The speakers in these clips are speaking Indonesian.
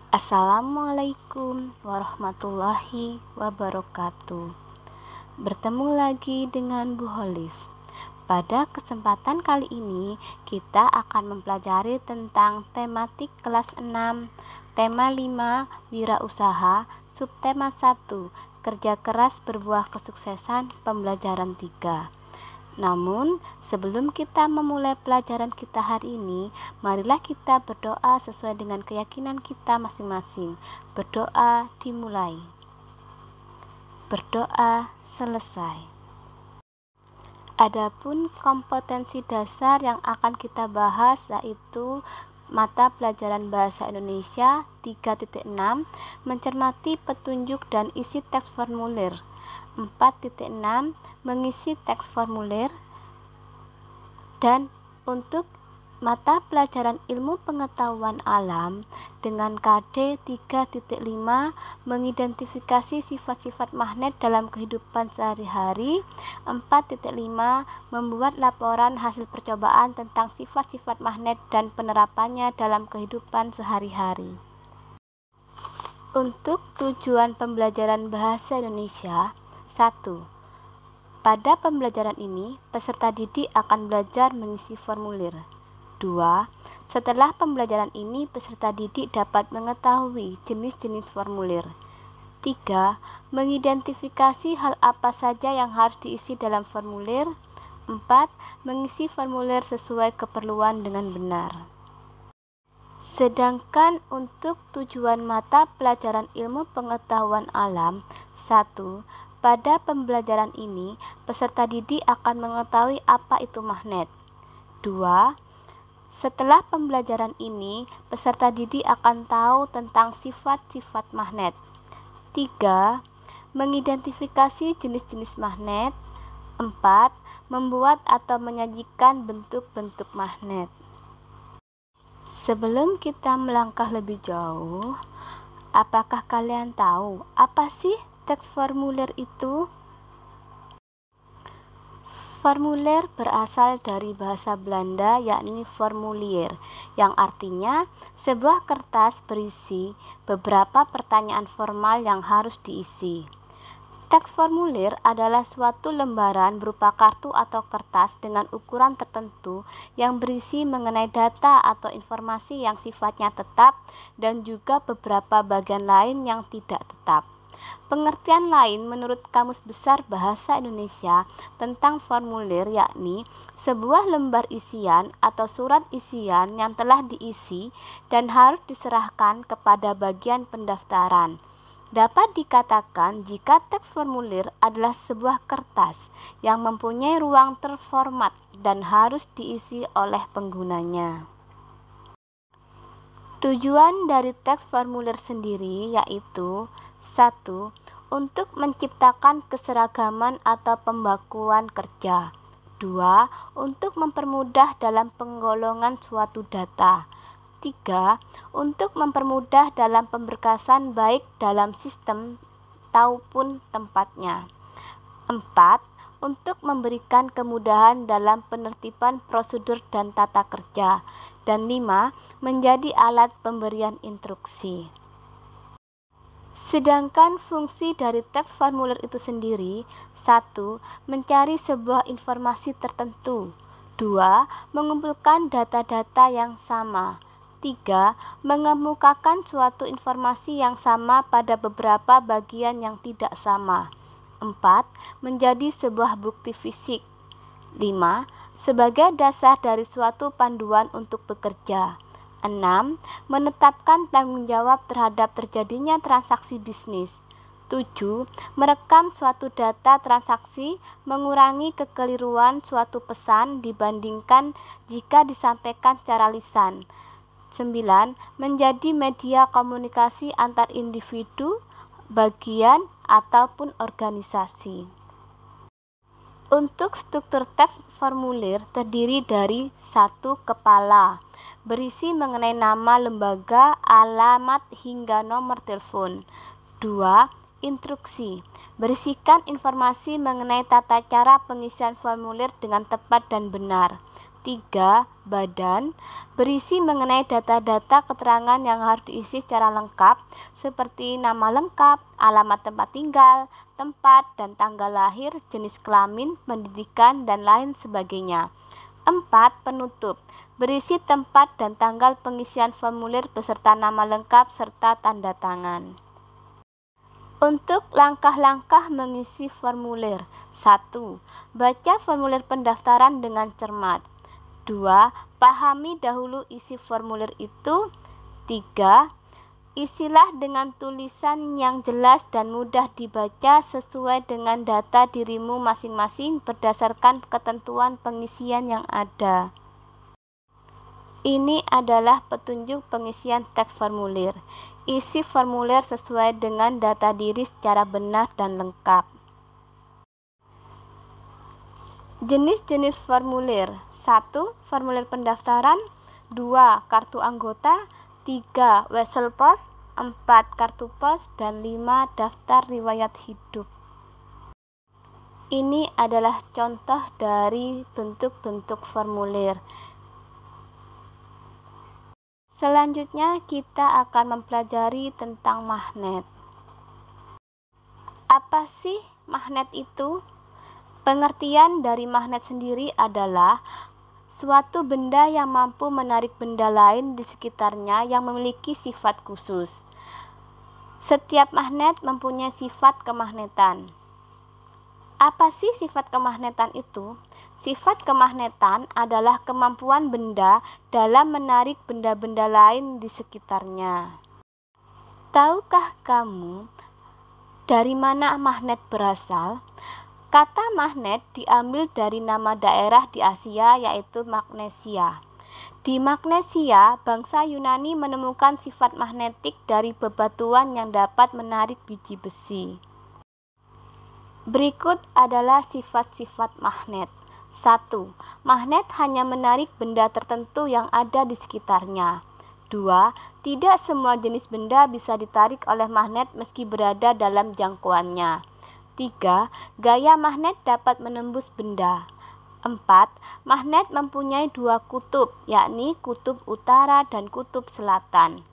Assalamualaikum warahmatullahi wabarakatuh. Bertemu lagi dengan Bu Holif. Pada kesempatan kali ini kita akan mempelajari tentang tematik kelas 6, tema 5, wirausaha, subtema 1, kerja keras berbuah kesuksesan, pembelajaran 3. Namun, sebelum kita memulai pelajaran kita hari ini, marilah kita berdoa sesuai dengan keyakinan kita masing-masing. Berdoa dimulai. Berdoa selesai. Adapun kompetensi dasar yang akan kita bahas yaitu mata pelajaran Bahasa Indonesia 3.6, mencermati petunjuk dan isi teks formulir. 4.6, mengisi teks formulir. Dan untuk mata pelajaran ilmu pengetahuan alam dengan KD 3.5, mengidentifikasi sifat-sifat magnet dalam kehidupan sehari-hari. 4.5, membuat laporan hasil percobaan tentang sifat-sifat magnet dan penerapannya dalam kehidupan sehari-hari. Untuk tujuan pembelajaran Bahasa Indonesia 1. Pada pembelajaran ini, peserta didik akan belajar mengisi formulir. 2. Setelah pembelajaran ini, peserta didik dapat mengetahui jenis-jenis formulir. 3. Mengidentifikasi hal apa saja yang harus diisi dalam formulir. 4. Mengisi formulir sesuai keperluan dengan benar. Sedangkan untuk tujuan mata pelajaran ilmu pengetahuan alam 1. Pada pembelajaran ini, peserta didik akan mengetahui apa itu magnet. 2. Setelah pembelajaran ini, peserta didik akan tahu tentang sifat-sifat magnet. 3. Mengidentifikasi jenis-jenis magnet. 4. Membuat atau menyajikan bentuk-bentuk magnet. Sebelum kita melangkah lebih jauh, apakah kalian tahu apa sih teks formulir itu? Formulir berasal dari bahasa Belanda yakni formulier, yang artinya sebuah kertas berisi beberapa pertanyaan formal yang harus diisi. Teks formulir adalah suatu lembaran berupa kartu atau kertas dengan ukuran tertentu yang berisi mengenai data atau informasi yang sifatnya tetap dan juga beberapa bagian lain yang tidak tetap. Pengertian lain menurut Kamus Besar Bahasa Indonesia tentang formulir yakni sebuah lembar isian atau surat isian yang telah diisi dan harus diserahkan kepada bagian pendaftaran. Dapat dikatakan jika teks formulir adalah sebuah kertas yang mempunyai ruang terformat dan harus diisi oleh penggunanya. Tujuan dari teks formulir sendiri yaitu 1. Untuk menciptakan keseragaman atau pembakuan kerja. 2. Untuk mempermudah dalam penggolongan suatu data. 3. Untuk mempermudah dalam pemberkasan baik dalam sistem maupun tempatnya. 4. Untuk memberikan kemudahan dalam penertiban prosedur dan tata kerja. Dan 5. Menjadi alat pemberian instruksi. Sedangkan fungsi dari teks formulir itu sendiri 1. Mencari sebuah informasi tertentu. 2. Mengumpulkan data-data yang sama. 3. Mengemukakan suatu informasi yang sama pada beberapa bagian yang tidak sama. 4. Menjadi sebuah bukti fisik. 5. Sebagai dasar dari suatu panduan untuk bekerja. 6. Menetapkan tanggung jawab terhadap terjadinya transaksi bisnis. 7. Merekam suatu data transaksi, mengurangi kekeliruan suatu pesan dibandingkan jika disampaikan secara lisan. 9. Menjadi media komunikasi antar individu, bagian, ataupun organisasi. Untuk struktur teks formulir terdiri dari 1. Kepala, berisi mengenai nama lembaga, alamat, hingga nomor telepon. 2. Instruksi, berisikan informasi mengenai tata cara pengisian formulir dengan tepat dan benar. 3. Badan, berisi mengenai data-data keterangan yang harus diisi secara lengkap seperti nama lengkap, alamat tempat tinggal, tempat dan tanggal lahir, jenis kelamin, pendidikan, dan lain sebagainya. 4. Penutup, berisi tempat dan tanggal pengisian formulir beserta nama lengkap serta tanda tangan. Untuk langkah-langkah mengisi formulir: 1. Baca formulir pendaftaran dengan cermat. 2. Pahami dahulu isi formulir itu. 3. Isilah dengan tulisan yang jelas dan mudah dibaca sesuai dengan data dirimu masing-masing berdasarkan ketentuan pengisian yang ada. Ini adalah petunjuk pengisian teks formulir. Isi formulir sesuai dengan data diri secara benar dan lengkap. Jenis-jenis formulir: 1. Formulir pendaftaran. 2. Kartu anggota. 3. Wesel pos. 4. Kartu pos. Dan 5. Daftar riwayat hidup. Ini adalah contoh dari bentuk-bentuk formulir. Selanjutnya kita akan mempelajari tentang magnet. Apa sih magnet itu? Pengertian dari magnet sendiri adalah suatu benda yang mampu menarik benda lain di sekitarnya yang memiliki sifat khusus. Setiap magnet mempunyai sifat kemagnetan. Apa sih sifat kemagnetan itu? Sifat kemagnetan adalah kemampuan benda dalam menarik benda-benda lain di sekitarnya. Tahukah kamu dari mana magnet berasal? Kata magnet diambil dari nama daerah di Asia, yaitu Magnesia. Di Magnesia, bangsa Yunani menemukan sifat magnetik dari bebatuan yang dapat menarik biji besi. Berikut adalah sifat-sifat magnet. 1. Magnet hanya menarik benda tertentu yang ada di sekitarnya. 2. Tidak semua jenis benda bisa ditarik oleh magnet meski berada dalam jangkauannya. 3. Gaya magnet dapat menembus benda. 4. Magnet mempunyai 2 kutub, yakni kutub utara dan kutub selatan.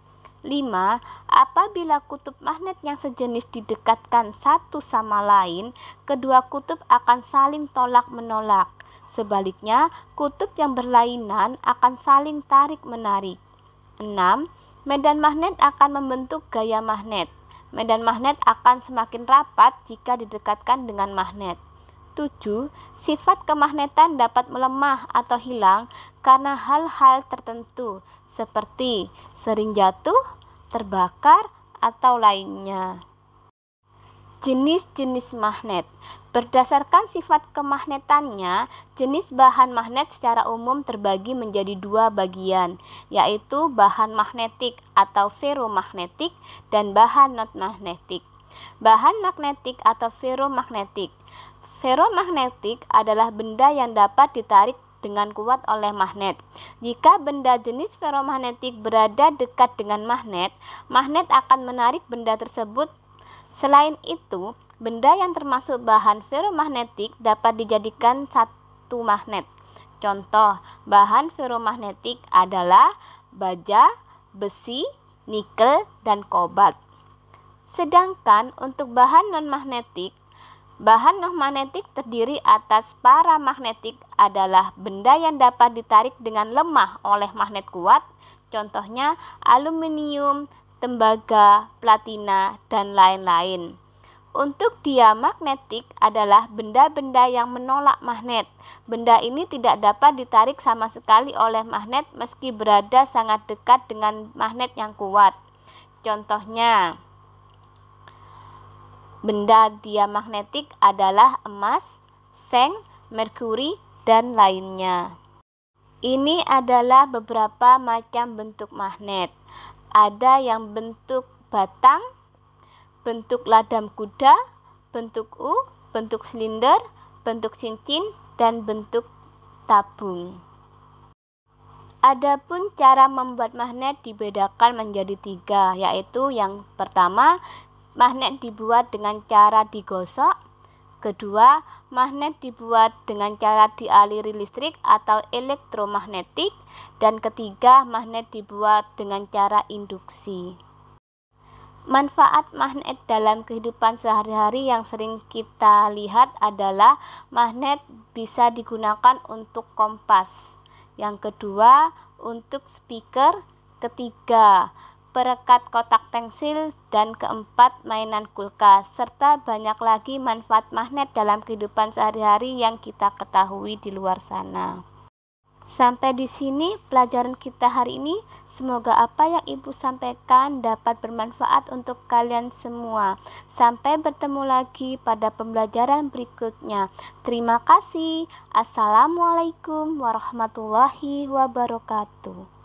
5. Apabila kutub magnet yang sejenis didekatkan satu sama lain, kedua kutub akan saling tolak-menolak. Sebaliknya, kutub yang berlainan akan saling tarik-menarik. 6. Medan magnet akan membentuk gaya magnet. Medan magnet akan semakin rapat jika didekatkan dengan magnet. 7. Sifat kemagnetan dapat melemah atau hilang karena hal-hal tertentu seperti sering jatuh, terbakar, atau lainnya. Jenis-jenis magnet. Berdasarkan sifat kemagnetannya, jenis bahan magnet secara umum terbagi menjadi 2 bagian, yaitu bahan magnetik atau ferromagnetik dan bahan non-magnetik. Bahan magnetik atau ferromagnetik. Ferromagnetik adalah benda yang dapat ditarik dengan kuat oleh magnet. Jika benda jenis ferromagnetik berada dekat dengan magnet, magnet akan menarik benda tersebut. Selain itu, benda yang termasuk bahan ferromagnetik dapat dijadikan satu magnet. Contoh bahan ferromagnetik adalah baja, besi, nikel, dan kobalt. Sedangkan untuk bahan non-magnetik terdiri atas paramagnetik adalah benda yang dapat ditarik dengan lemah oleh magnet kuat. Contohnya aluminium, tembaga, platina, dan lain-lain. Untuk diamagnetik adalah benda-benda yang menolak magnet. Benda ini tidak dapat ditarik sama sekali oleh magnet meski berada sangat dekat dengan magnet yang kuat. Contohnya, benda diamagnetik adalah emas, seng, merkuri, dan lainnya. Ini adalah beberapa macam bentuk magnet. Ada yang bentuk batang, bentuk ladam kuda, bentuk U, bentuk silinder, bentuk cincin, dan bentuk tabung. Adapun cara membuat magnet dibedakan menjadi 3, yaitu yang pertama, magnet dibuat dengan cara digosok, kedua, magnet dibuat dengan cara dialiri listrik atau elektromagnetik. Dan ketiga, magnet dibuat dengan cara induksi. Manfaat magnet dalam kehidupan sehari-hari yang sering kita lihat adalah magnet bisa digunakan untuk kompas. Yang kedua, untuk speaker. Ketiga, perekat kotak pensil. Dan keempat, mainan kulkas. Serta banyak lagi manfaat magnet dalam kehidupan sehari-hari yang kita ketahui di luar sana. Sampai di sini pelajaran kita hari ini. Semoga apa yang Ibu sampaikan dapat bermanfaat untuk kalian semua. Sampai bertemu lagi pada pembelajaran berikutnya. Terima kasih. Assalamualaikum warahmatullahi wabarakatuh.